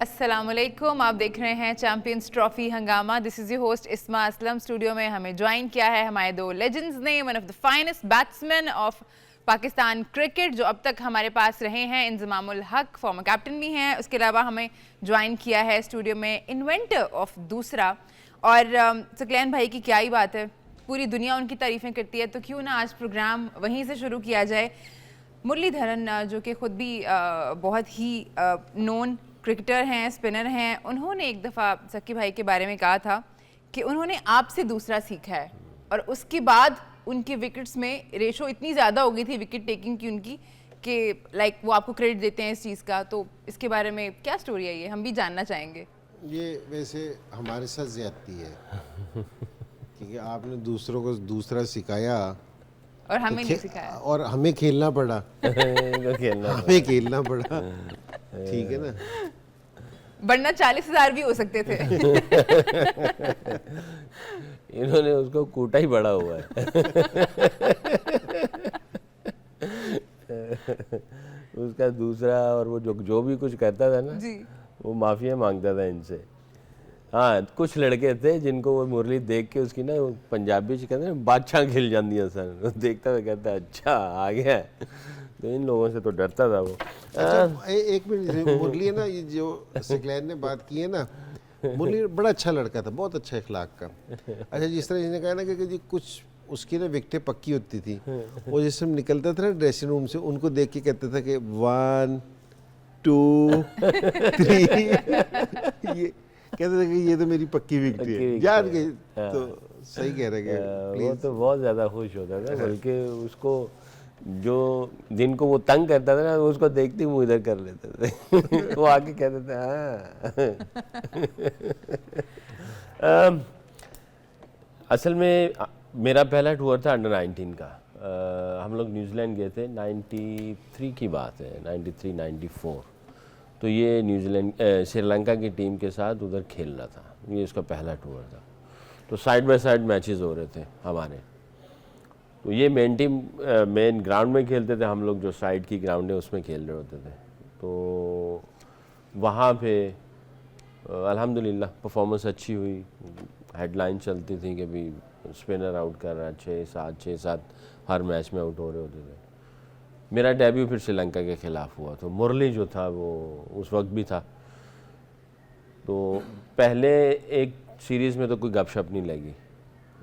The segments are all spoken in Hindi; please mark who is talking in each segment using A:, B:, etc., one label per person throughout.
A: अस्सलामुअलैकुम, आप देख रहे हैं चैंपियंस ट्रॉफी हंगामा। दिस इज योर होस्ट इस्मा असलम। स्टूडियो में हमें ज्वाइन किया है हमारे दो लेजेंड्स ने, one of the finest batsman of Pakistan cricket जो अब तक हमारे पास रहे हैं, इंजमामुल हक, फॉर्मर कैप्टन भी हैं। उसके अलावा हमें ज्वाइन किया है स्टूडियो में इन्वेंटर ऑफ दूसरा। और सकलैन भाई की क्या ही बात है, पूरी दुनिया उनकी तारीफ़ें करती है, तो क्यों ना आज प्रोग्राम वहीं से शुरू किया जाए। मुरलीधरन जो कि ख़ुद भी बहुत ही नोन क्रिकेटर हैं, स्पिनर हैं, उन्होंने एक दफ़ा सक्की भाई के बारे में कहा था कि उन्होंने आपसे दूसरा सीखा है और उसके बाद उनके विकेट्स में रेशो इतनी ज़्यादा हो गई थी विकेट टेकिंग की उनकी कि लाइक वो आपको क्रेडिट देते हैं इस चीज़ का। तो इसके बारे में क्या स्टोरी है, ये हम भी जानना चाहेंगे।
B: ये वैसे हमारे साथ ज्यादती है क्योंकि आपने दूसरों को दूसरा सिखाया
A: और हमें नहीं सिखाया
B: और हमें खेलना पड़ा हमें खेलना पड़ा, ठीक है ना।
A: वरना 40,000 भी हो सकते थे।
C: इन्होंने उसको कूटा ही बड़ा हुआ है। उसका दूसरा और वो जो भी कुछ करता था ना
A: जी।
C: वो माफिया मांगता था इनसे। हाँ, कुछ लड़के थे जिनको वो मुरली देख के उसकी ना पंजाबी से कहते हैं बादशाह खिल जाती है सर। देखता था कहता अच्छा आ गया है। तो इन लोगों से तो डरता था वो।
B: अच्छा, एक मिनट, मुरली है ना, ये जो सकलैन ने बात की है ना, मुरली बड़ा अच्छा लड़का था, बहुत अच्छा इखलाक का। अच्छा, जिस तरह इसने कहा ना कि जी कुछ उसकी ना विकेटें पक्की होती थी, वो जिस समय निकलता था ना ड्रेसिंग रूम से, उनको देख के कहता था कि 1 2 3 ये कहते थे कि ये तो मेरी पक्की विकेट है, जान के। तो सही कह रहे हैं,
C: वो तो बहुत ज़्यादा खुश होता था, बल्कि उसको जो जिनको वो तंग करता था ना उसको देखते ही मुँह इधर कर लेते थे। वो आके कहते थे हाँ। असल में मेरा पहला टूर था अंडर 19 का। हम लोग न्यूजीलैंड गए थे, 93 की बात है, 93-94। तो ये न्यूजीलैंड श्रीलंका की टीम के साथ उधर खेल रहा था, ये उसका पहला टूर था। तो साइड बाय साइड मैचेस हो रहे थे हमारे। तो ये मेन टीम मेन ग्राउंड में खेलते थे, हम लोग जो साइड की ग्राउंड है उसमें खेल रहे होते थे। तो वहाँ पे अल्हम्दुलिल्लाह परफॉर्मेंस अच्छी हुई। हेडलाइन चलती थी कि भी स्पिनर आउट कर रहा है, 6-7 हर मैच में आउट हो रहे होते थे। मेरा डेब्यू फिर श्रीलंका के ख़िलाफ़ हुआ, तो मुरली जो था वो उस वक्त भी था। तो पहले एक सीरीज़ में तो कोई गपशप नहीं लगी,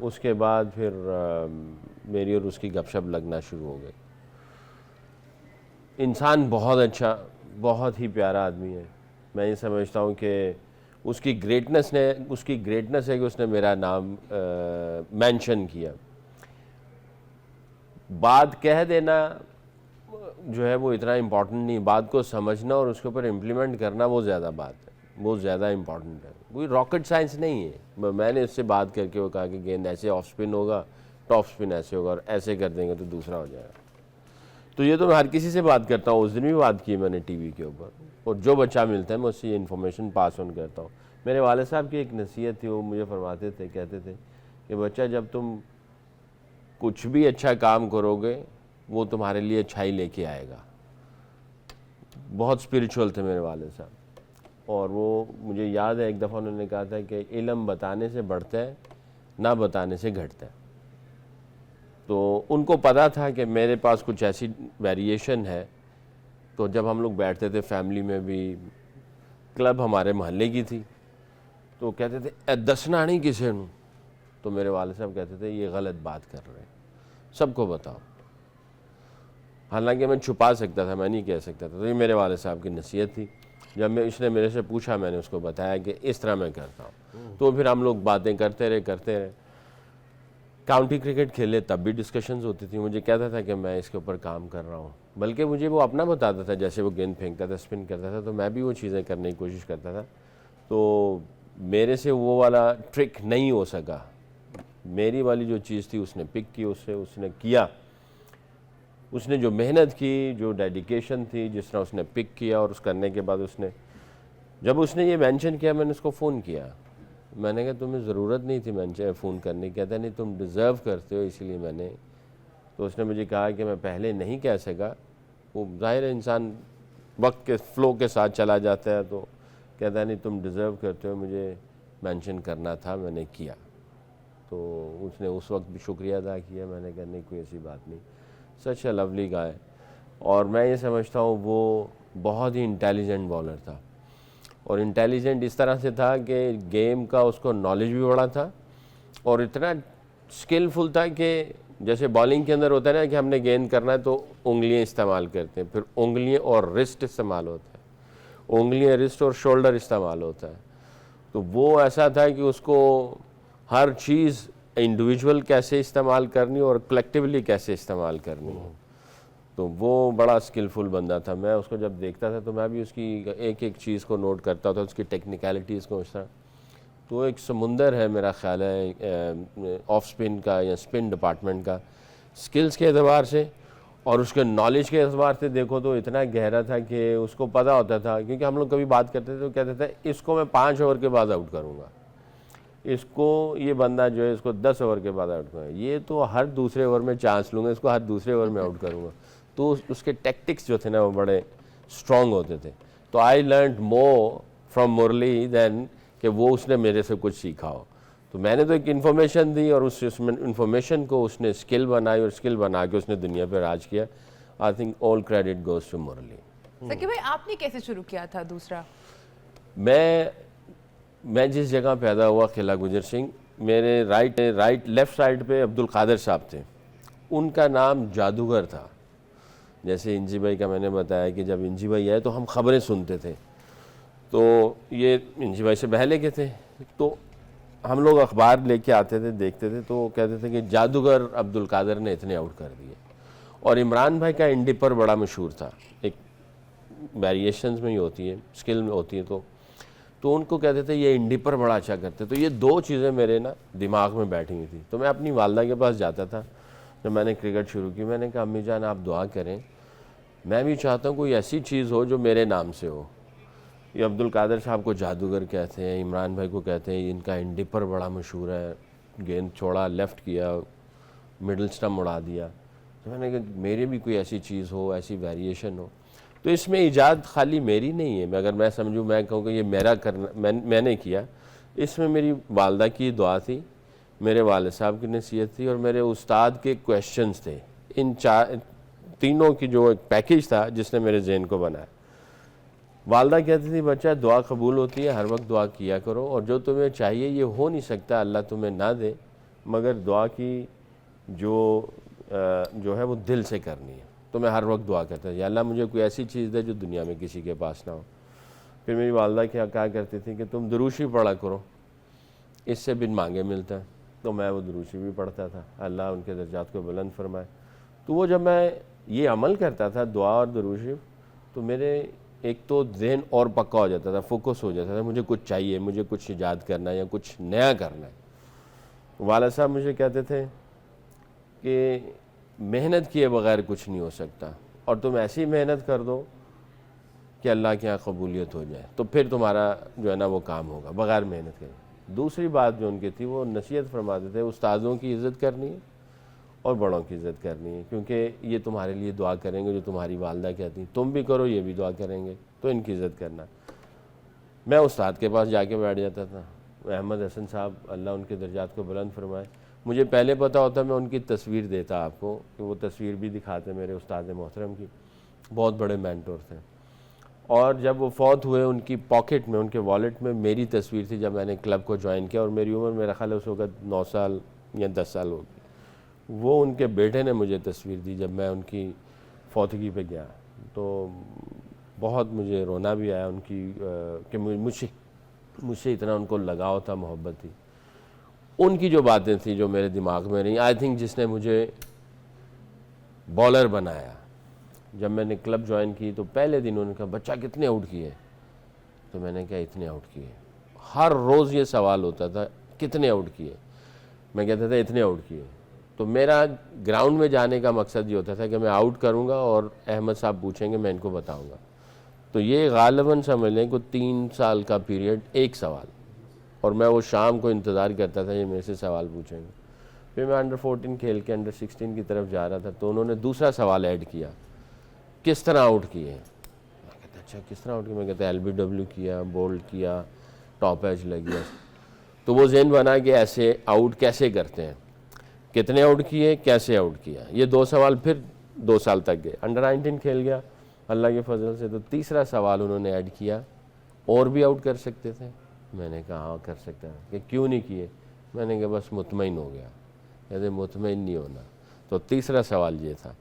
C: उसके बाद फिर मेरी और उसकी गपशप लगना शुरू हो गई। इंसान बहुत अच्छा, बहुत ही प्यारा आदमी है। मैं ये समझता हूँ कि उसकी ग्रेटनेस है कि उसने मेरा नाम मेंशन किया। बात कह देना जो है वो इतना इम्पॉर्टेंट नहीं, बात को समझना और उसके ऊपर इम्प्लीमेंट करना वो ज़्यादा बात है, वो ज़्यादा इम्पॉर्टेंट है। कोई रॉकेट साइंस नहीं है। मैंने उससे बात करके वो कहा कि गेंद ऐसे ऑफ स्पिन होगा, टॉप स्पिन ऐसे होगा और ऐसे कर देंगे तो दूसरा हो जाएगा। तो ये तो मैं हर किसी से बात करता हूँ, उस दिन भी बात की मैंने टीवी के ऊपर, और जो बच्चा मिलता है मैं उससे ये इन्फॉर्मेशन पास ऑन करता हूँ। मेरे वाले साहब की एक नसीहत थी, वो मुझे फरमाते थे, कहते थे कि बच्चा जब तुम कुछ भी अच्छा काम करोगे वो तुम्हारे लिए अच्छाई लेके आएगा। बहुत स्पिरिचुअल थे मेरे वाले साहब, और वो मुझे याद है एक दफ़ा उन्होंने कहा था कि इल्म बताने से बढ़ता है, ना बताने से घटता है। तो उनको पता था कि मेरे पास कुछ ऐसी वेरिएशन है। तो जब हम लोग बैठते थे फैमिली में भी, क्लब हमारे मोहल्ले की थी, तो कहते थे दसना नहीं किसी ने। तो मेरे वाले साहब कहते थे ये गलत बात कर रहे हैं, सबको बताओ। हालांकि मैं छुपा सकता था, मैं नहीं कह सकता था। तो ये मेरे वाले साहब की नसीहत थी। जब मैं इसने मेरे से पूछा, मैंने उसको बताया कि इस तरह मैं करता हूँ। तो फिर हम लोग बातें करते रहे। काउंटी क्रिकेट खेले तब भी डिस्कशंस होती थी। मुझे कहता था कि मैं इसके ऊपर काम कर रहा हूँ, बल्कि मुझे वो अपना बताता था, जैसे वो गेंद फेंकता था, स्पिन करता था, तो मैं भी वो चीज़ें करने की कोशिश करता था। तो मेरे से वो वाला ट्रिक नहीं हो सका। मेरी वाली जो चीज़ थी उसने पिक की, उसने किया। उसने जो मेहनत की, जो डेडिकेशन थी, जिस तरह उसने पिक किया, और उस करने के बाद जब उसने ये मेंशन किया, मैंने उसको फ़ोन किया। मैंने कहा तुम्हें ज़रूरत नहीं थी मेंशन फ़ोन करने की। कहता नहीं तुम डिज़र्व करते हो इसीलिए मैंने। तो उसने मुझे कहा कि मैं पहले नहीं कह सका। वो ज़ाहिर है इंसान वक्त के फ़्लो के साथ चला जाता है, तो कहता नहीं तुम डिज़र्व करते हो, मुझे मेंशन करना था, मैंने किया। तो उसने उस वक्त भी शुक्रिया अदा किया। मैंने कहा नहीं कोई ऐसी बात नहीं, सच अ लवली गाय। और मैं ये समझता हूँ वो बहुत ही इंटेलिजेंट बॉलर था, और इंटेलिजेंट इस तरह से था कि गेम का उसको नॉलेज भी बड़ा था, और इतना स्किलफुल था कि जैसे बॉलिंग के अंदर होता है ना कि हमने गेंद करना है तो उंगलियां इस्तेमाल करते हैं, फिर उंगलियां और रिस्ट इस्तेमाल होता है, उंगलियां, रिस्ट और शोल्डर इस्तेमाल होता है। तो वो ऐसा था कि उसको हर चीज़ इंडिविजुअल कैसे इस्तेमाल करनी और कलेक्टिवली कैसे इस्तेमाल करनी है। तो वो बड़ा स्किलफुल बंदा था। मैं उसको जब देखता था तो मैं भी उसकी एक एक चीज़ को नोट करता था, उसकी टेक्निकलिटीज़ को। इस तरह तो एक समुंदर है मेरा ख्याल है ऑफ स्पिन का या स्पिन डिपार्टमेंट का, स्किल्स के एतबार से और उसके नॉलेज के एतबार से देखो तो इतना गहरा था कि उसको पता होता था, क्योंकि हम लोग कभी बात करते थे तो कहते थे इसको मैं 5 ओवर के बाद आउट करूँगा, इसको ये बंदा जो है इसको 10 ओवर के बाद आउट करूँगा, ये तो हर दूसरे ओवर में चांस लूँगा, इसको हर दूसरे ओवर में आउट करूँगा। तो उसके टैक्टिक्स जो थे ना वो बड़े स्ट्रॉन्ग होते थे। तो I learned more from Murali then कि वो उसने मेरे से कुछ सीखा हो। तो मैंने तो एक इन्फॉर्मेशन दी और उस इन्फॉर्मेशन को उसने स्किल बनाई और स्किल बना के उसने दुनिया पर राज किया। I think all credit goes to Murali.
A: सकी भाई आपने कैसे शुरू किया था दूसरा?
C: मैं जिस जगह पैदा हुआ किला गुजर सिंह, मेरे राइट लेफ्ट साइड पे अब्दुल कादिर साहब थे, उनका नाम जादूगर था। जैसे इंजी भाई का मैंने बताया कि जब इंजी भाई आए तो हम खबरें सुनते थे, तो ये इंजी भाई से पहले के थे, तो हम लोग अखबार लेके आते थे, देखते थे, तो कहते थे कि जादूगर अब्दुल कादिर ने इतने आउट कर दिए। और इमरान भाई का इंडी पर बड़ा मशहूर था, एक वेरिएशंस में ही होती है, स्किल में होती है, तो उनको कहते थे ये इंडी पर बड़ा अच्छा करते। तो ये दो चीज़ें मेरे ना दिमाग में बैठी हुई थी। तो मैं अपनी वालदा के पास जाता था जब मैंने क्रिकेट शुरू की, मैंने कहा अम्मी जान आप दुआ करें, मैं भी चाहता हूँ कोई ऐसी चीज़ हो जो मेरे नाम से हो। ये अब्दुल कादिर साहब को जादूगर कहते हैं, इमरान भाई को कहते हैं इनका इंडी पर बड़ा मशहूर है, गेंद छोड़ा, लेफ़्ट किया, मिडल स्टम्प उड़ा दिया। तो मैंने कहा मेरी भी कोई ऐसी चीज़ हो, ऐसी वेरिएशन हो। तो इसमें ईजाद खाली मेरी नहीं है, अगर मैं समझूँ, मैं कहूँ कि ये मेरा करना, मैंने किया, इसमें मेरी वालदा की दुआ थी, मेरे वालिद साहब की नसीहत थी और मेरे उस्ताद के क्वेश्चंस थे। इन तीनों की जो एक पैकेज था जिसने मेरे जहन को बनाया। वालदा कहती थी बच्चा दुआ कबूल होती है, हर वक्त दुआ किया करो, और जो तुम्हें चाहिए ये हो नहीं सकता अल्लाह तुम्हें ना दे, मगर दुआ की जो है वो दिल से करनी है। तो मैं हर वक्त दुआ करता था, या अल्लाह मुझे कोई ऐसी चीज़ दे जो दुनिया में किसी के पास ना हो। फिर मेरी वालदा क्या कहा करती थी कि तुम दुरूशी पढ़ा करो, इससे बिन मांगे मिलता है। तो मैं वो दुरूशी भी पढ़ता था, अल्लाह उनके दर्जात को बुलंद फरमाए। तो वो जब मैं ये अमल करता था दुआ और दुरूशी, तो मेरे एक तो जहन और पक्का हो जाता था, फोकस हो जाता था, मुझे कुछ चाहिए, मुझे कुछ ईजाद करना है या कुछ नया करना है। वाला साहब मुझे कहते थे कि मेहनत किए बगैर कुछ नहीं हो सकता, और तुम ऐसी मेहनत कर दो कि अल्लाह के यहाँ कबूलियत हो जाए, तो फिर तुम्हारा जो है ना वो काम होगा बगैर मेहनत के। दूसरी बात जो उनकी थी वो नसीहत फरमाते थे, उस्तादों की इज़्ज़त करनी है और बड़ों की इज़्ज़त करनी है, क्योंकि ये तुम्हारे लिए दुआ करेंगे जो तुम्हारी वालदा कहती, तुम भी करो ये भी दुआ करेंगे, तो इनकी इज़्ज़त करना। मैं उस्ताद के पास जाके बैठ जाता था, अहमद हसन साहब अल्लाह उनके दर्जात को बुलंद फरमाए, मुझे पहले पता होता मैं उनकी तस्वीर देता आपको, कि वो तस्वीर भी दिखाते मेरे उस्ताद मोहतरम की, बहुत बड़े मेंटोर थे। और जब वो फौत हुए उनकी पॉकेट में, उनके वॉलेट में मेरी तस्वीर थी जब मैंने क्लब को ज्वाइन किया, और मेरी उम्र मेरा ख्याल है उस वक्त 9 साल या 10 साल होगी। वो उनके बेटे ने मुझे तस्वीर दी जब मैं उनकी फौतगी पे गया, तो बहुत मुझे रोना भी आया उनकी कि मुझसे इतना उनको लगाव था, मोहब्बत थी। उनकी जो बातें थी जो मेरे दिमाग में रही, आई थिंक जिसने मुझे बॉलर बनाया। जब मैंने क्लब ज्वाइन की तो पहले दिन उन्होंने कहा बच्चा कितने आउट किए, तो मैंने कहा इतने आउट किए। हर रोज़ ये सवाल होता था कितने आउट किए, मैं कहता था इतने आउट किए। तो मेरा ग्राउंड में जाने का मकसद ये होता था कि मैं आउट करूँगा और अहमद साहब पूछेंगे, मैं इनको बताऊँगा। तो ये गालिबन समझ लें कि 3 साल का पीरियड एक सवाल, और मैं वो शाम को इंतज़ार करता था ये मेरे से सवाल पूछेंगे। फिर मैं अंडर 14 खेल के अंडर 16 की तरफ जा रहा था, तो उन्होंने दूसरा सवाल ऐड किया, किस तरह आउट किए। मैं कहता अच्छा किस तरह आउट किया? मैं कहता LBW किया, बोल्ड किया, टॉप एज लगी। तो वो ज़हन बना कि ऐसे आउट कैसे करते हैं, कितने आउट किए, कैसे आउट किया। ये 2 सवाल फिर 2 साल तक गए। अंडर-19 खेल गया अल्लाह के फजल से। तो तीसरा सवाल उन्होंने ऐड किया, और भी आउट कर सकते थे? मैंने कहा हाँ कर सकता है। कि क्यों नहीं किए? मैंने कहा बस मुतमईन हो गया। कहते मुतमईन नहीं होना। तो तीसरा सवाल ये था।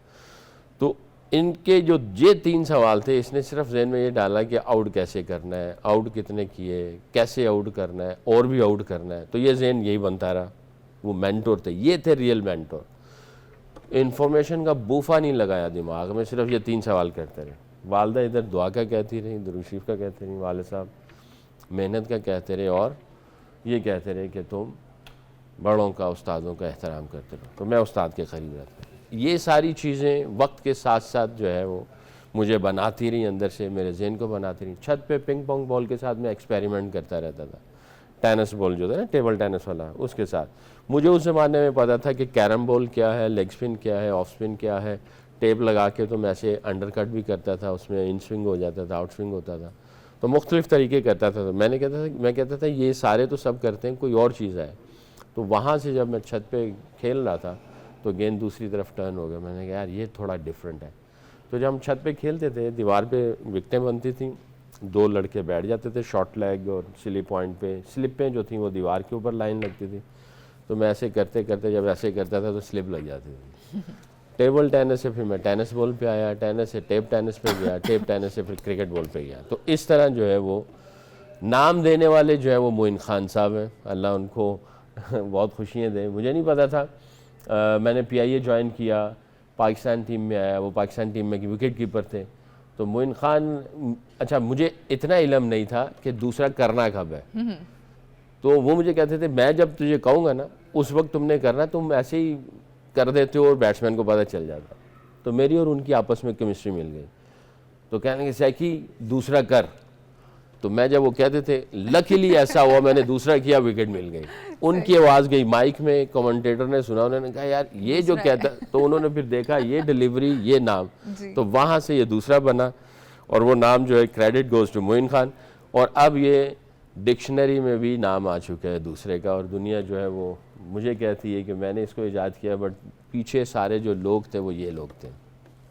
C: तो इनके जो ये 3 सवाल थे, इसने सिर्फ जहन में ये डाला कि आउट कैसे करना है, आउट कितने किए, कैसे आउट करना है, और भी आउट करना है। तो ये जहन यही बनता रहा। वो मेंटोर थे, ये थे रियल मेंटोर। इन्फॉर्मेशन का बूफा नहीं लगाया दिमाग में, सिर्फ ये 3 सवाल करते रहे। वालदा इधर दुआ का कहती रही, दुरूद शरीफ का कहते रही, वाले साहब मेहनत का कहते रहे, और ये कहते रहे कि तुम बड़ों का, उस्तादों का एहतराम करते रहो। तो मैं उस्ताद के करीब रहता। ये सारी चीज़ें वक्त के साथ साथ जो है वो मुझे बनाती रही, अंदर से मेरे जहन को बनाती रही। छत पे पिंग पोंग बॉल के साथ मैं एक्सपेरिमेंट करता रहता था। टेनिस बॉल जो था ना, टेबल टेनिस वाला, उसके साथ मुझे उस ज़माने में पता था कि कैरम बॉल क्या है, लेग स्पिन क्या है, ऑफ स्पिन क्या है। टेप लगा के तो मैं ऐसे अंडर कट भी करता था, उसमें इन स्विंग हो जाता था, आउट स्विंग होता था। तो मुख्तलिफ़ तरीके करता था। तो मैं कहता था ये सारे तो सब करते हैं, कोई और चीज़ है। तो वहाँ से जब मैं छत पे खेल रहा था तो गेंद दूसरी तरफ टर्न हो गया। मैंने कहा यार ये थोड़ा डिफरेंट है। तो जब हम छत पे खेलते थे, दीवार पे विकेटें बनती थी, 2 लड़के बैठ जाते थे शॉर्ट लेग और स्लिप पॉइंट पे। स्लिपें जो थी वो दीवार के ऊपर लाइन लगती थी। तो मैं ऐसे करते करते जब ऐसे करता था तो स्लिप लग जाती थी। टेबल टेनिस से फिर मैं टेनिस बॉल पे आया, टेनिस से टेप टेनिस पे गया, टेप टेनिस से फिर क्रिकेट बॉल पे गया। तो इस तरह जो है वो नाम देने वाले जो है वो मोइन खान साहब हैं, अल्लाह उनको बहुत खुशियाँ दें। मुझे नहीं पता था। मैंने PIA ज्वाइन किया, पाकिस्तान टीम में आया। वो पाकिस्तान टीम में विकेट कीपर थे। तो मोइन खान, अच्छा मुझे इतना इल्म नहीं था कि दूसरा करना कब है। तो वो मुझे कहते थे मैं जब तुझे कहूँगा ना उस वक्त तुमने करना, तुम ऐसे ही कर देते हो और बैट्समैन को पता चल जाता। तो मेरी और उनकी आपस में केमिस्ट्री मिल गई। तो कहने के सैकी दूसरा कर। तो मैं जब वो कहते थे, लकीली ऐसा हुआ मैंने दूसरा किया, विकेट मिल गई। उनकी आवाज़ गई माइक में, कमेंटेटर ने सुना, उन्होंने कहा यार ये जो कहता। तो उन्होंने फिर देखा ये डिलीवरी, ये नाम, तो वहाँ से ये दूसरा बना। और वो नाम जो है credit goes to Moin Khan. और अब ये डिक्शनरी में भी नाम आ चुका है दूसरे का। और दुनिया जो है वो मुझे कहती है कि मैंने इसको ईजाद किया, बट पीछे सारे जो लोग थे वो ये लोग थे।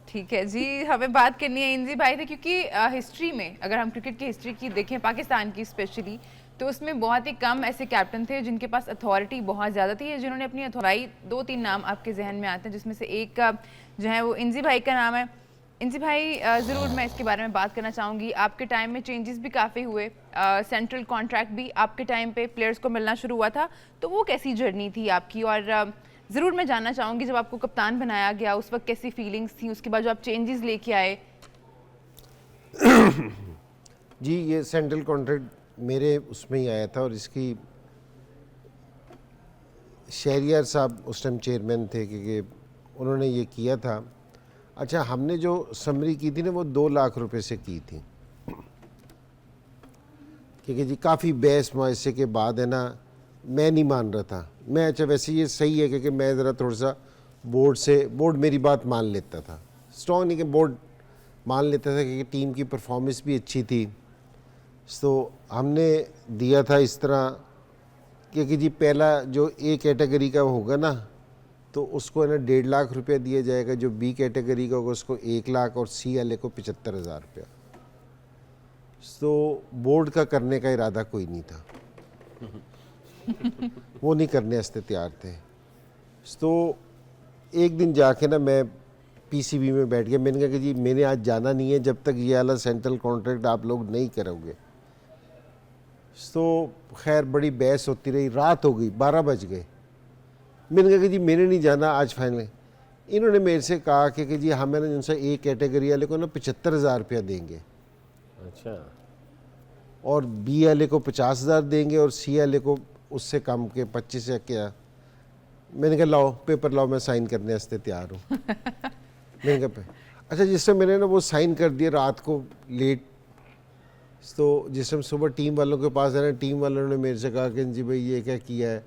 A: ठीक है जी, हमें बात करनी है इंजी भाई से, क्योंकि हिस्ट्री में अगर हम क्रिकेट की हिस्ट्री की देखें, पाकिस्तान की स्पेशली, तो उसमें बहुत ही कम ऐसे कैप्टन थे जिनके पास अथॉरिटी बहुत ज़्यादा थी, जिन्होंने अपनी अथॉरिटी 2-3 नाम आपके जहन में आते हैं, जिसमें से एक का जो है वो इंजी भाई का नाम है। इंजी भाई ज़रूर मैं इसके बारे में बात करना चाहूँगी। आपके टाइम में चेंजेस भी काफ़ी हुए, सेंट्रल कॉन्ट्रैक्ट भी आपके टाइम पे प्लेयर्स को मिलना शुरू हुआ था। तो वो कैसी जर्नी थी आपकी? और ज़रूर मैं जानना चाहूँगी जब आपको कप्तान बनाया गया उस वक्त कैसी फीलिंग्स थी, उसके बाद जो आप चेंजेस लेके आए?
B: जी, ये सेंट्रल कॉन्ट्रैक्ट मेरे उसमें ही आया था, और इसकी शहरियार साहब उस टाइम चेयरमैन थे, क्योंकि उन्होंने ये किया था। अच्छा, हमने जो समरी की थी ना वो 2 लाख रुपए से की थी, क्योंकि जी काफ़ी बहस मुआशे के बाद है ना, मैं नहीं मान रहा था। मैं अच्छा वैसे ये सही है, क्योंकि मैं ज़रा थोड़ा सा बोर्ड मेरी बात मान लेता था, स्ट्रॉन्ग नहीं कि बोर्ड मान लेता था, क्योंकि टीम की परफॉर्मेंस भी अच्छी थी। तो हमने दिया था इस तरह, क्योंकि जी पहला जो A कैटेगरी का होगा ना तो उसको है ना 1.5 लाख रुपया दिया जाएगा, जो B कैटेगरी का होगा उसको 1 लाख, और C वाले को 75,000 रुपया। तो बोर्ड का करने का इरादा कोई नहीं था, वो नहीं करने वास्ते तैयार थे। तो एक दिन जाके ना मैं PCB में बैठ गया। मैंने कहा कि जी मैंने आज जाना नहीं है जब तक ये वाला सेंट्रल कॉन्ट्रैक्ट आप लोग नहीं करोगे। तो खैर बड़ी बहस होती रही, रात हो गई, 12 बज गए। मैंने कहा कि जी मैंने नहीं जाना आज फाइनल। इन्होंने मेरे से कहा कि जी हमें ना उनसे A कैटेगरी वाले को ना 75,000 रुपया देंगे,
C: अच्छा,
B: और B वाले को 50,000 देंगे, और C वाले को उससे कम के 25 या क्या। मैंने कहा लाओ पेपर लाओ, मैं साइन करने वास्ते तैयार हूँ। मैंने कहा अच्छा, जिससे मैंने ना वो साइन कर दिया रात को लेट। तो जिस टाइम सुबह टीम वालों के पास है ना, टीम वालों ने मेरे से कहा कि जी भाई ये क्या किया है,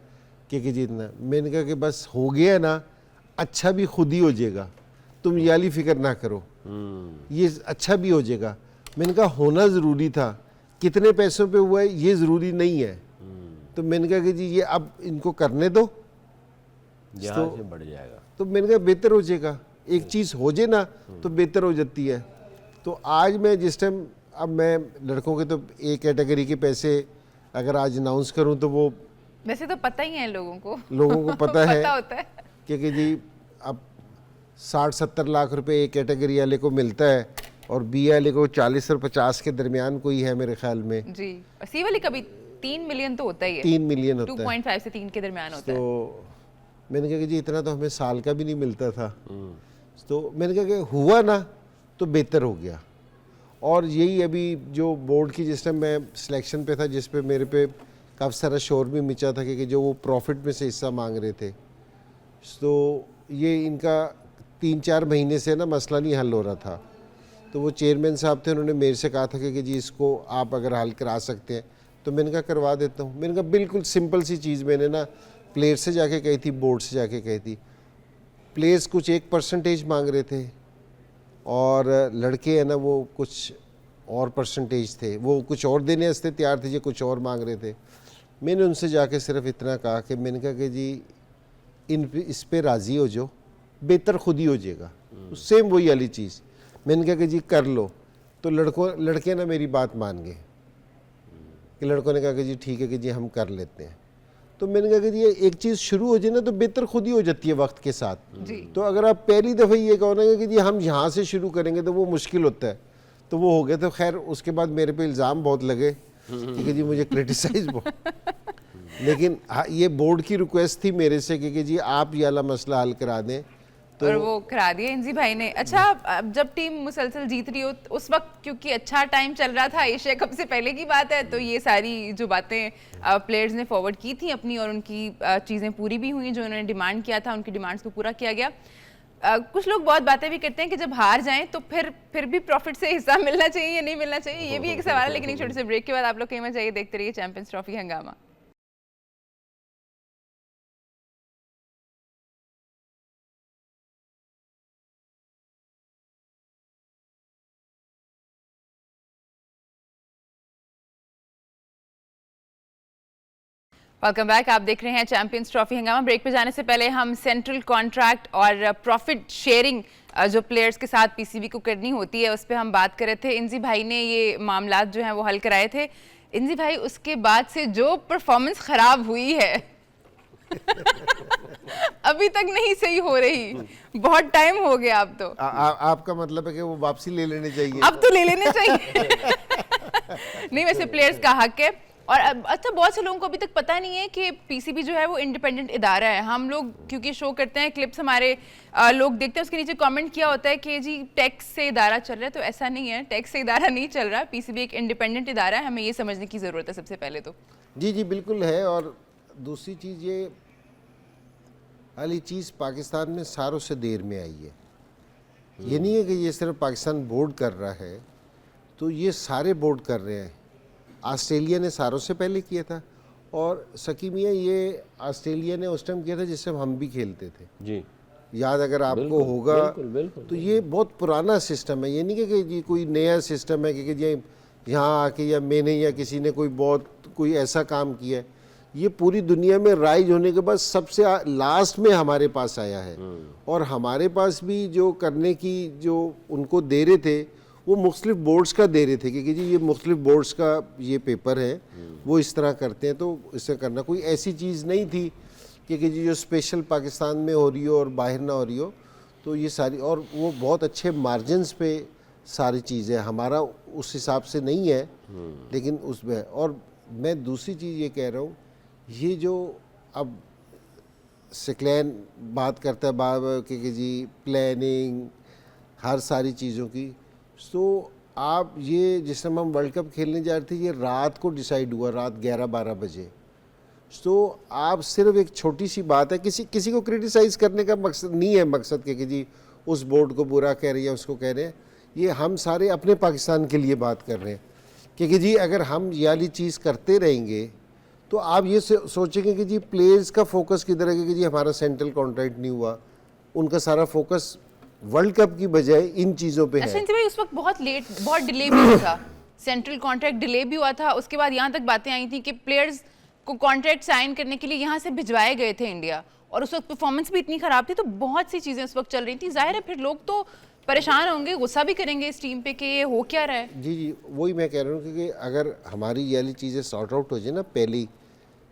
B: कि जीतना। मैंने कहा कि बस हो गया ना, अच्छा भी खुद ही हो जाएगा, तुम ये वाली फिक्र ना करो, ये अच्छा भी हो जाएगा। मैंने कहा होना ज़रूरी था, कितने पैसों पे हुआ है ये ज़रूरी नहीं है। तो मैंने कहा कि जी ये अब इनको करने दो,
C: यहाँ से बढ़ जाएगा।
B: तो मैंने कहा बेहतर हो जाएगा, एक चीज़ हो जाए ना तो बेहतर हो जाती है। तो आज मैं जिस टाइम, अब मैं लड़कों के तो एक कैटेगरी के पैसे अगर आज अनाउंस करूं तो वो
A: वैसे तो पता ही है लोगों को
B: पता है
A: पता होता है
B: क्योंकि जी अब 60-70 लाख रुपए एक कैटेगरी वाले को मिलता है और बी वाले को 40 और 50 के दरमियान कोई है मेरे ख्याल में
A: जी। और सी वाली कभी 3 मिलियन तो होता ही है,
B: 3 मिलियन होता है।
A: 2.5 से 3 के दरमियान होता है।
B: तो मैंने कहा कि जी इतना तो हमें साल का भी नहीं मिलता था। तो मैंने कहा कि हुआ ना तो बेहतर हो गया। और यही अभी जो बोर्ड की जिस टाइम मैं सिलेक्शन पे था, जिस पे मेरे पे काफ़ी सारा शोर भी मचा था कि जो वो प्रॉफिट में से हिस्सा मांग रहे थे, तो ये इनका 3-4 महीने से ना मसला नहीं हल हो रहा था। तो वो चेयरमैन साहब थे, उन्होंने मेरे से कहा था कि जी इसको आप अगर हल करा सकते हैं, तो मैंने कहा करवा देता हूँ। मैंने कहा बिल्कुल सिंपल सी चीज़ मैंने ना प्लेयर से जाके कही थी, बोर्ड से जाके कही थी। प्लेयर्स कुछ 1% मांग रहे थे और लड़के हैं ना वो कुछ और परसेंटेज थे, वो कुछ और देने वास्ते तैयार थे, ये कुछ और मांग रहे थे। मैंने उनसे जाके सिर्फ इतना कहा कि मैंने कहा कि जी इस पे राज़ी हो जाओ, बेहतर खुद ही हो जाएगा। सेम वही वाली चीज़ मैंने कहा कि जी कर लो। तो लड़के ना मेरी बात मान गए कि लड़कों ने कहा कि जी ठीक है कि जी हम कर लेते हैं। तो मैंने कहा कि जी एक चीज़ शुरू हो जाए ना तो बेहतर खुद ही हो जाती है वक्त के साथ। तो अगर आप पहली दफ़ा ये कहो ना कि जी हम यहाँ से शुरू करेंगे तो वो मुश्किल होता है। तो वो हो गया। तो खैर उसके बाद मेरे पे इल्ज़ाम बहुत लगे कि जी मुझे क्रिटिसाइज बहुत लेकिन हाँ ये बोर्ड की रिक्वेस्ट थी मेरे से कि जी आप ये वाला मसला हल करा दें। तो
A: और वो करा दिया इंजी भाई ने। अच्छा, अब जब टीम मुसलसल जीत रही हो उस वक्त, क्योंकि अच्छा टाइम चल रहा था, एशिया कप से पहले की बात है, तो ये सारी जो बातें प्लेयर्स ने फॉरवर्ड की थी अपनी और उनकी चीज़ें पूरी भी हुई जो उन्होंने डिमांड किया था, उनकी डिमांड्स को पूरा किया गया। कुछ लोग बहुत बातें भी करते हैं कि जब हार जाएं तो फिर भी प्रॉफिट से हिस्सा मिलना चाहिए या नहीं मिलना चाहिए, ये भी एक सवाल है। लेकिन एक छोटे से ब्रेक के बाद आप लोग कहीं मत जाइए, देखते रहिए चैंपियंस ट्रॉफी हंगामा। वेलकम बैक, आप देख रहे हैं चैंपियंस ट्रॉफी हंगामा। ब्रेक पे जाने से पहले हम सेंट्रल कॉन्ट्रैक्ट और प्रॉफिट शेयरिंग जो प्लेयर्स के साथ पीसीबी को करनी होती है उस पर हम बात कर रहे थे। इंजी भाई ने ये मामलात जो हैं वो हल कराए थे। इंजी भाई, उसके बाद से जो परफॉर्मेंस खराब हुई है अभी तक नहीं सही हो रही, बहुत टाइम हो गया। अब तो
B: आपका मतलब है कि वो वापसी ले लेने चाहिए?
A: अब तो ले लेने चाहिए नहीं, वैसे प्लेयर्स का हक है। और अच्छा, बहुत से लोगों को अभी तक पता नहीं है कि पीसीबी जो है वो इंडिपेंडेंट इदारा है। हम लोग क्योंकि शो करते हैं, क्लिप्स हमारे लोग देखते हैं, उसके नीचे कमेंट किया होता है कि जी टैक्स से इदारा चल रहा है। तो ऐसा नहीं है, टैक्स से इदारा नहीं चल रहा। पीसीबी एक इंडिपेंडेंट इदारा है, हमें ये समझने की ज़रूरत है सबसे पहले तो।
B: जी बिल्कुल है। और दूसरी चीज़ ये वाली चीज़ पाकिस्तान में सालों से देर में आई है। ये नहीं है कि ये सिर्फ पाकिस्तान बोर्ड कर रहा है, तो ये सारे बोर्ड कर रहे हैं। ऑस्ट्रेलिया ने सालों से पहले किया था और सकी मियाँ ये ऑस्ट्रेलिया ने उस टाइम किया था जिस टाइम हम भी खेलते थे जी, याद अगर आपको होगा। बिल्कुल। तो ये बहुत पुराना सिस्टम है, ये नहीं कि जी कोई नया सिस्टम है कि जी यहाँ आके या मैंने या किसी ने कोई ऐसा काम किया है। ये पूरी दुनिया में राइज होने के बाद सबसे लास्ट में हमारे पास आया है। और हमारे पास भी जो करने की जो उनको दे रहे थे वो मुख्तलिफ बोर्ड्स का दे रहे थे कि जी ये मुख्तलिफ बोर्ड्स का ये पेपर है, वो इस तरह करते हैं, तो इसे करना कोई ऐसी चीज़ नहीं थी कि जी जो स्पेशल पाकिस्तान में हो रही हो और बाहर ना हो रही हो। तो ये सारी, और वो बहुत अच्छे मार्जिनस पे सारी चीज़ें, हमारा उस हिसाब से नहीं है लेकिन उसमें। और मैं दूसरी चीज़ ये कह रहा हूँ, ये जो अब सिक्लैन बात करता है बार कि जी प्लानिंग हर सारी चीज़ों की, तो आप ये जिस समय हम वर्ल्ड कप खेलने जा रहे थे ये रात को डिसाइड हुआ, रात 11-12 बजे। तो आप सिर्फ एक छोटी सी बात है, किसी को क्रिटिसाइज़ करने का मकसद नहीं है, मकसद कि जी उस बोर्ड को बुरा कह रहे हैं उसको कह रहे हैं। ये हम सारे अपने पाकिस्तान के लिए बात कर रहे हैं कि जी अगर हम ये वाली चीज़ करते रहेंगे तो आप ये सोचेंगे कि जी प्लेयर्स का फोकस किधर है कि जी हमारा सेंट्रल कॉन्ट्रैक्ट नहीं हुआ, उनका सारा फोकस वर्ल्ड कप की बजाय इन चीज़ों पे है।
A: अश्विन भाई उस वक्त बहुत डिले भी हुआ था, सेंट्रल कॉन्ट्रैक्ट डिले भी हुआ था, उसके बाद यहाँ तक बातें आई थी कि प्लेयर्स को कॉन्ट्रैक्ट साइन करने के लिए यहाँ से भिजवाए गए थे इंडिया, और उस वक्त परफॉर्मेंस भी इतनी खराब थी, तो बहुत सी चीज़ें उस वक्त चल रही थी। जाहिर है फिर लोग तो परेशान होंगे, गुस्सा भी करेंगे इस टीम पे कि ये हो क्या रहा है।
B: जी वही मैं कह रहा हूँ कि अगर हमारी ये वाली चीज़ें सॉर्ट आउट हो जाए ना पहले,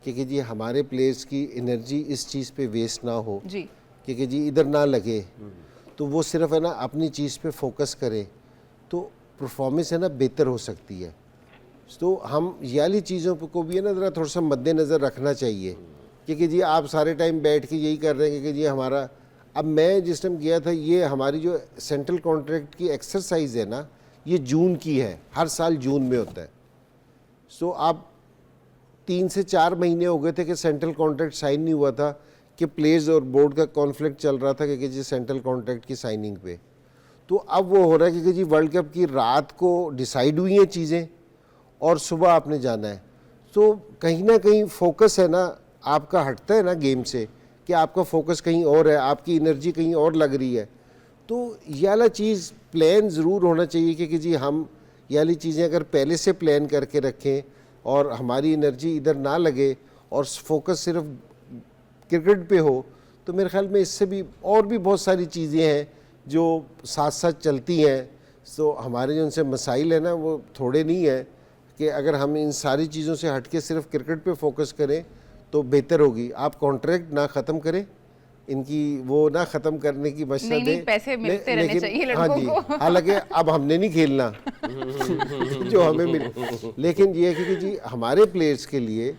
B: कि जी हमारे प्लेयर्स की एनर्जी इस चीज़ पे वेस्ट ना हो
A: जी,
B: कि जी इधर ना लगे, तो वो सिर्फ है ना अपनी चीज़ पे फोकस करे, तो परफॉर्मेंस है ना बेहतर हो सकती है। तो हम ये वाली चीज़ों को भी है ना ज़रा थोड़ा सा मद्देनज़र रखना चाहिए कि जी आप सारे टाइम बैठ के यही कर रहे हैं कि जी हमारा, अब मैं जिस टाइम गया था, ये हमारी जो सेंट्रल कॉन्ट्रैक्ट की एक्सरसाइज है ना, ये जून की है, हर साल जून में होता है। सो आप 3 से 4 महीने हो गए थे कि सेंट्रल कॉन्ट्रैक्ट साइन नहीं हुआ था, कि प्लेयर्स और बोर्ड का कॉन्फ्लिक्ट चल रहा था कि जी सेंट्रल कॉन्ट्रैक्ट की साइनिंग पे। तो अब वो हो रहा है कि जी वर्ल्ड कप की रात को डिसाइड हुई हैं चीज़ें और सुबह आपने जाना है, तो कहीं ना कहीं फोकस है ना आपका हटता है ना गेम से, कि आपका फोकस कहीं और है, आपकी एनर्जी कहीं और लग रही है। तो ये वाला चीज़ प्लान ज़रूर होना चाहिए कि जी हम ये वाली चीज़ें अगर पहले से प्लान करके रखें और हमारी एनर्जी इधर ना लगे और फोकस सिर्फ क्रिकेट पे हो, तो मेरे ख्याल में इससे भी और भी बहुत सारी चीज़ें हैं जो साथ साथ चलती हैं। तो हमारे जो उनसे मसाइल है ना वो थोड़े नहीं है, कि अगर हम इन सारी चीज़ों से हट के सिर्फ क्रिकेट पे फोकस करें तो बेहतर होगी। आप कॉन्ट्रैक्ट ना ख़त्म करें, इनकी वो ना ख़त्म करने की मशा
A: नहीं, पैसे मिलते रहने चाहिए लड़कों
B: हाँ जी,
A: को।
B: हालांकि अब हमने नहीं खेलना जो हमें मिल, लेकिन ये है कि जी हमारे प्लेयर्स के लिए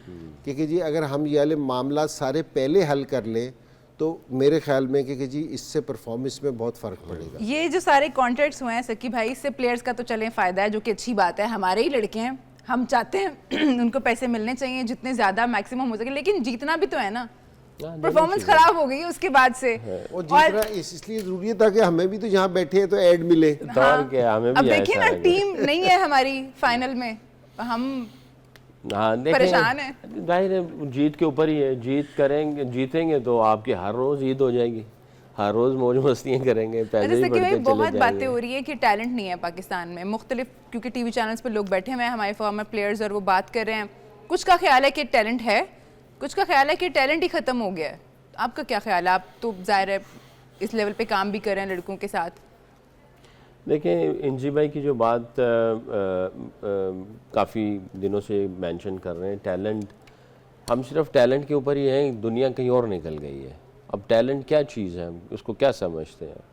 B: कि जी अगर हम ये वाले मामला सारे पहले हल कर लें तो मेरे ख्याल में कि जी इससे परफॉर्मेंस में बहुत फ़र्क पड़ेगा।
A: ये जो सारे कॉन्ट्रैक्ट्स हुए हैं सकी भाई, इससे प्लेयर्स का तो चलें फ़ायदा है, जो कि अच्छी बात है, हमारे ही लड़के हैं, हम चाहते हैं उनको पैसे मिलने चाहिए जितने ज़्यादा मैक्सिमम हो सके, लेकिन जीतना भी तो है ना। परफॉर्मेंस खराब हो गई उसके बाद से,
B: और जीतना इसलिए ज़रूरी है ताकि हमें भी तो जहाँ बैठे हैं तो ऐड मिले।
C: तो क्या हमें भी
A: अब देखिए
C: ऐसा
A: ना,
C: है।
A: टीम नहीं है हमारी फाइनल में, हम
C: हाँ
A: परेशान है।
C: जाहिर है जीत के ऊपर ही है, जीतेंगे तो आपकी हर रोज़ ईद हो जाएगी, हर रोज़ मौज मस्तियाँ करेंगे, पैसे
A: जैसे
C: भी
A: कि भाई
C: बढ़ते
A: बहुत
C: चले
A: बातें
C: जाएंगे।
A: हो रही है कि टैलेंट नहीं है पाकिस्तान में, मुख्तलिफ क्योंकि टीवी चैनल्स पे लोग बैठे हुए हैं हमारे फॉर्मर प्लेयर्स और वो बात कर रहे हैं, कुछ का ख्याल है कि टैलेंट है, कुछ का ख्याल है कि टैलेंट ही ख़त्म हो गया है। आपका क्या ख्याल है? आप तो ज़ाहिर है इस लेवल पे काम भी कर रहे हैं लड़कों के साथ।
C: देखिए इंजी भाई की जो बात काफ़ी दिनों से मेंशन कर रहे हैं, टैलेंट, हम सिर्फ टैलेंट के ऊपर ही हैं, दुनिया कहीं और निकल गई है। अब टैलेंट क्या चीज़ है, उसको क्या समझते हैं?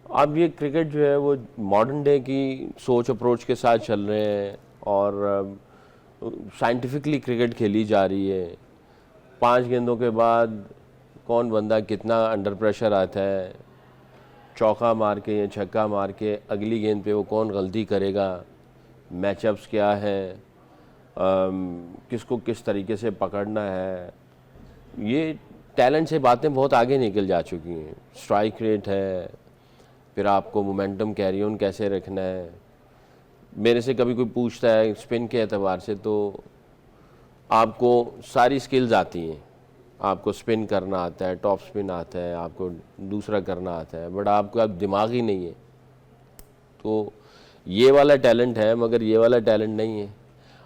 C: अब ये क्रिकेट जो है वो मॉडर्न डे की सोच अप्रोच के साथ चल रहे हैं और साइंटिफिकली क्रिकेट खेली जा रही है। 5 गेंदों के बाद कौन बंदा कितना अंडर प्रेशर आता है, चौका मार के या छक्का मार के अगली गेंद पे वो कौन गलती करेगा, मैचअप्स क्या है, किसको किस तरीके से पकड़ना है, ये टैलेंट से बातें बहुत आगे निकल जा चुकी हैं। स्ट्राइक रेट है, फिर आपको मोमेंटम कैरी ऑन कैसे रखना है। मेरे से कभी कोई पूछता है स्पिन के एतबार से, तो आपको सारी स्किल्स आती हैं, आपको स्पिन करना आता है, टॉप स्पिन आता है, आपको दूसरा करना आता है, बट आपका दिमाग ही नहीं है। तो ये वाला टैलेंट है मगर ये वाला टैलेंट नहीं है।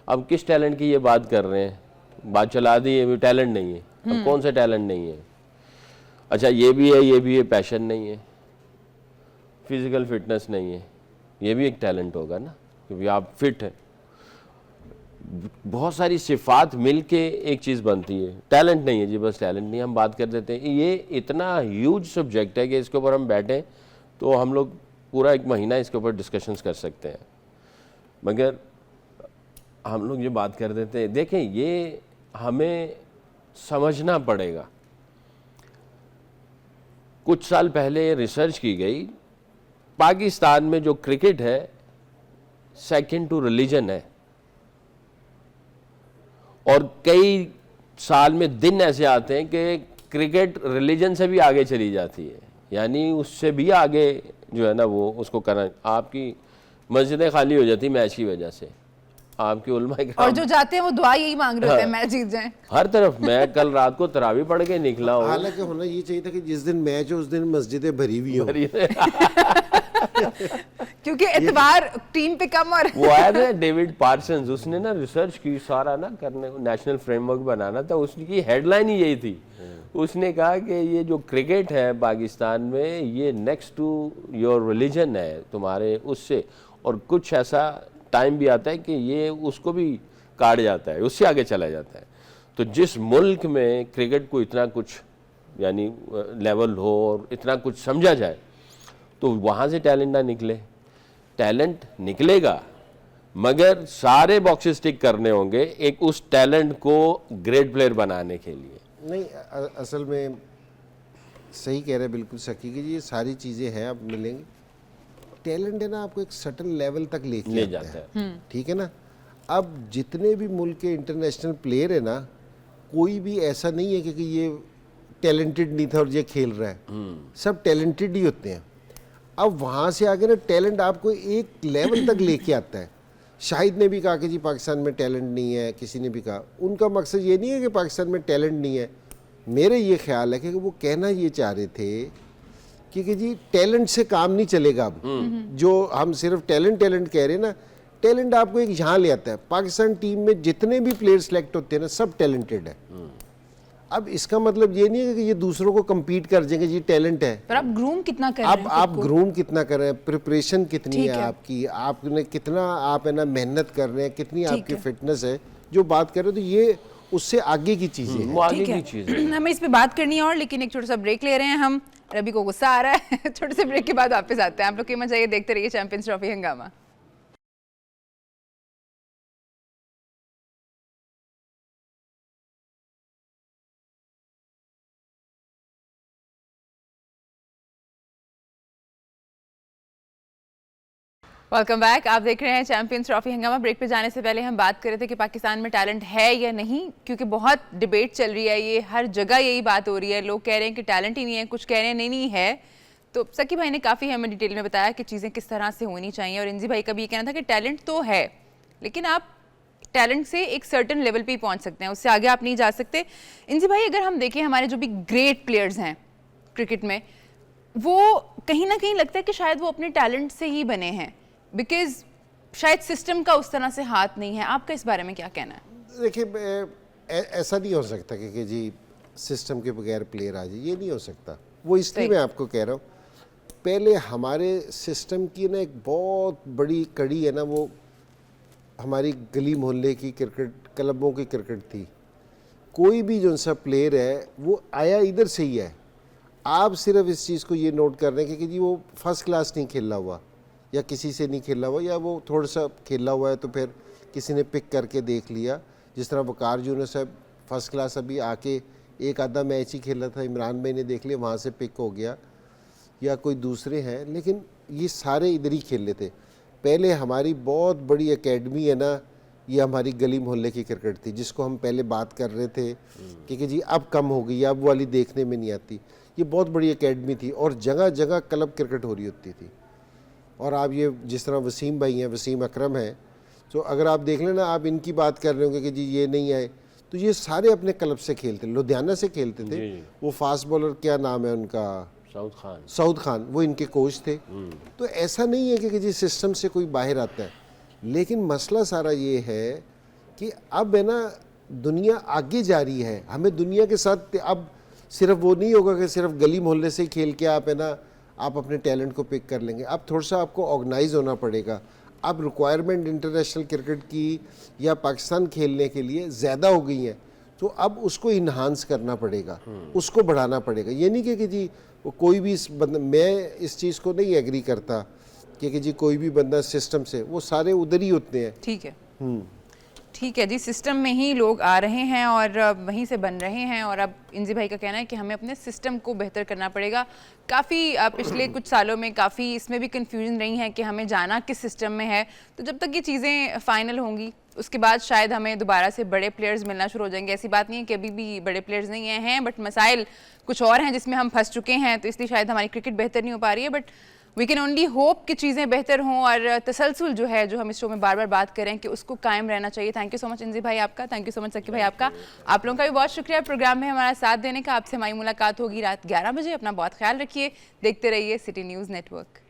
C: अब किस टैलेंट की ये बात कर रहे हैं? बात चला दी, ये भी टैलेंट नहीं है। अब कौन सा टैलेंट नहीं है? अच्छा ये भी है, ये भी है, पैशन नहीं है, फिजिकल फिटनेस नहीं है, ये भी एक टैलेंट होगा ना, क्योंकि आप फिट हैं। बहुत सारी सिफात मिलके एक चीज़ बनती है, टैलेंट नहीं है जी, बस टैलेंट नहीं। हम बात कर देते हैं, ये इतना ह्यूज सब्जेक्ट है कि इसके ऊपर हम बैठें तो हम लोग पूरा 1 महीना इसके ऊपर डिस्कशंस कर सकते हैं, मगर हम लोग ये बात कर देते हैं। देखें, ये हमें समझना पड़ेगा। कुछ साल पहले रिसर्च की गई, पाकिस्तान में जो क्रिकेट है सेकंड टू रिलीजन है, और कई साल में दिन ऐसे आते हैं कि क्रिकेट रिलीजन से भी आगे चली जाती है, यानी उससे भी आगे जो है ना वो उसको करना। आपकी मस्जिदें खाली हो जाती मैच की वजह से, आपके उलमा
A: और
C: इकराम
A: जो जाते हैं वो दुआ यही मांग रहे होते हैं मैच जीत जाएं।
C: हर तरफ। मैं कल रात को तरावी पढ़ के निकला हूँ।
B: हालांकि होना ये चाहिए था कि जिस दिन मैच हो उस दिन मस्जिदें भरी हुई हो,
A: क्योंकि एतबार टीम पे कम और
C: वो आया था डेविड पार्सन्स, उसने ना रिसर्च की सारा ना करने नेशनल फ्रेमवर्क बनाना था, उसकी हेडलाइन ही यही थी। उसने कहा कि ये जो क्रिकेट है पाकिस्तान में ये नेक्स्ट टू योर रिलीजन है तुम्हारे उससे, और कुछ ऐसा टाइम भी आता है कि ये उसको भी काट जाता है, उससे आगे चला जाता है। तो जिस मुल्क में क्रिकेट को इतना कुछ यानी लेवल हो और इतना कुछ समझा जाए, तो वहाँ से टैलेंट ना निकले। टैलेंट निकलेगा मगर सारे बॉक्सेस टिक करने होंगे एक उस टैलेंट को ग्रेट प्लेयर बनाने के लिए।
B: नहीं असल में सही कह रहे हैं बिल्कुल सकी कि ये सारी चीज़ें हैं, अब मिलेंगी। टैलेंट है ना आपको एक सर्टन लेवल तक ले जाता है, ठीक है ना। अब जितने भी मुल्क के इंटरनेशनल प्लेयर है ना, कोई भी ऐसा नहीं है कि ये टैलेंटेड नहीं था और ये खेल रहा है, सब टैलेंटेड ही होते हैं। अब वहाँ से आगे ना टैलेंट आपको एक लेवल तक लेके आता है। शाहिद ने भी कहा कि जी पाकिस्तान में टैलेंट नहीं है, किसी ने भी कहा। उनका मकसद ये नहीं है कि पाकिस्तान में टैलेंट नहीं है, मेरे ये ख्याल है कि वो कहना ये चाह रहे थे कि जी टैलेंट से काम नहीं चलेगा। अब जो हम सिर्फ टैलेंट कह रहे हैं ना, टैलेंट आपको एक यहाँ ले आता है। पाकिस्तान टीम में जितने भी प्लेयर सेलेक्ट होते हैं ना, सब टैलेंटेड है। अब इसका मतलब ये नहीं है कि ये दूसरों को compete कर जाएंगे, जी टैलेंट है।
A: पर आप ग्रूम कितना कर रहे हैं?
B: आप ग्रूम कितना कर रहे हैं, प्रिपरेशन कितनी है आपकी, आपने कितना आप है ना मेहनत कर रहे हैं, कितनी आपकी फिटनेस है, जो बात कर रहे हो, तो ये उससे आगे की चीजें हैं।
C: वो आगे की चीज़ है।
A: हमें इस पे बात करनी है और, लेकिन एक छोटा सा ब्रेक ले रहे हैं हम। रवि को गुस्सा आ रहा है छोटे से ब्रेक के बाद वापस आते हैं। आप लोग कीमत चाहिए, देखते रहिए चैंपियंस ट्रॉफी हंगामा। Welcome back. आप देख रहे हैं चैंपियंस ट्रॉफी हंगामा। ब्रेक पे जाने से पहले हम बात कर रहे थे कि पाकिस्तान में टैलेंट है या नहीं, क्योंकि बहुत डिबेट चल रही है, ये हर जगह यही बात हो रही है। लोग कह रहे हैं कि टैलेंट ही नहीं है, कुछ कह रहे हैं नहीं है। तो सकी भाई ने काफ़ी हमें डिटेल में बताया कि चीज़ें किस तरह से होनी चाहिए, और इंजी भाई का भी ये कहना था कि टैलेंट तो है, लेकिन आप टैलेंट से एक सर्टन लेवल पे ही पहुंच सकते हैं, उससे आगे आप नहीं जा सकते। इंजी भाई, अगर हम देखें हमारे जो भी ग्रेट प्लेयर्स हैं क्रिकेट में, वो कहीं ना कहीं लगता है कि शायद वो अपने टैलेंट से ही बने हैं, बिकॉज शायद सिस्टम का उस तरह से हाथ नहीं है। आपका इस बारे में क्या कहना है?
B: देखिए ऐसा नहीं हो सकता कि जी सिस्टम के बगैर प्लेयर आ जाए, ये नहीं हो सकता। वो इसलिए मैं आपको कह रहा हूँ, पहले हमारे सिस्टम की ना एक बहुत बड़ी कड़ी है ना, वो हमारी गली मोहल्ले की क्रिकेट क्लबों की क्रिकेट थी। कोई भी जो सा प्लेयर है वो आया इधर से ही है। आप सिर्फ इस चीज़ को ये नोट कर रहे हैं कि जी वो फर्स्ट क्लास नहीं खेला हुआ, या किसी से नहीं खेला हुआ, या वो थोड़ा सा खेला हुआ है तो फिर किसी ने पिक करके देख लिया। जिस तरह वकार यूनुस साहब फर्स्ट क्लास अभी आके एक आधा मैच ही खेला था, इमरान भाई ने देख लिया, वहाँ से पिक हो गया, या कोई दूसरे हैं, लेकिन ये सारे इधर ही खेल लेते। पहले हमारी बहुत बड़ी एकेडमी है ना, ये हमारी गली मोहल्ले की क्रिकेट थी, जिसको हम पहले बात कर रहे थे कि जी अब कम हो गई, अब वाली देखने में नहीं आती। ये बहुत बड़ी एकेडमी थी और जगह जगह क्लब क्रिकेट हो रही होती थी। और आप ये जिस तरह वसीम भाई हैं, वसीम अकरम हैं, तो अगर आप देख लेना, आप इनकी बात कर रहे होंगे कि जी ये नहीं आए, तो ये सारे अपने क्लब से खेलते, लुधियाना से खेलते थे। वो फास्ट बॉलर क्या नाम है उनका, सऊद खान, वो इनके कोच थे। तो ऐसा नहीं है कि जी सिस्टम से कोई बाहर आता है, लेकिन मसला सारा ये है कि अब है ना दुनिया आगे जा रही है, हमें दुनिया के साथ अब सिर्फ वो नहीं होगा कि सिर्फ गली मोहल्ले से खेल के आप है ना आप अपने टैलेंट को पिक कर लेंगे। अब थोड़ा सा आपको ऑर्गेनाइज होना पड़ेगा। अब रिक्वायरमेंट इंटरनेशनल क्रिकेट की या पाकिस्तान खेलने के लिए ज़्यादा हो गई हैं, तो अब उसको इन्हांस करना पड़ेगा, उसको बढ़ाना पड़ेगा। ये नहीं कि जी कोई भी मैं इस चीज़ को नहीं एग्री करता कि जी कोई भी बंदा सिस्टम से, वो सारे उधर ही होते हैं।
A: ठीक है, ठीक है जी, सिस्टम में ही लोग आ रहे हैं और वहीं से बन रहे हैं। और अब इंजी भाई का कहना है कि हमें अपने सिस्टम को बेहतर करना पड़ेगा। काफ़ी पिछले कुछ सालों में काफ़ी इसमें भी कन्फ्यूजन रही है कि हमें जाना किस सिस्टम में है। तो जब तक ये चीज़ें फाइनल होंगी उसके बाद शायद हमें दोबारा से बड़े प्लेयर्स मिलना शुरू हो जाएंगे। ऐसी बात नहीं है कि अभी भी बड़े प्लेयर्स नहीं हैं, बट मसाइल कुछ और हैं जिसमें हम फंस चुके हैं, तो इसलिए शायद हमारी क्रिकेट बेहतर नहीं हो पा रही है। But we can only hope कि चीज़ें बेहतर हों और तसलसल जो है, जो हम इस शो में बार बार बात करें कि उसको कायम रहना चाहिए। थैंक यू सो मच इंजी भाई आपका, थैंक यू सो मच सकी भाई आपका। आप लोगों का भी बहुत शुक्रिया प्रोग्राम में हमारा साथ देने का। आपसे हमारी मुलाकात होगी रात 11 बजे। अपना बहुत ख्याल रखिए, देखते रहिए सिटी न्यूज़ नेटवर्क।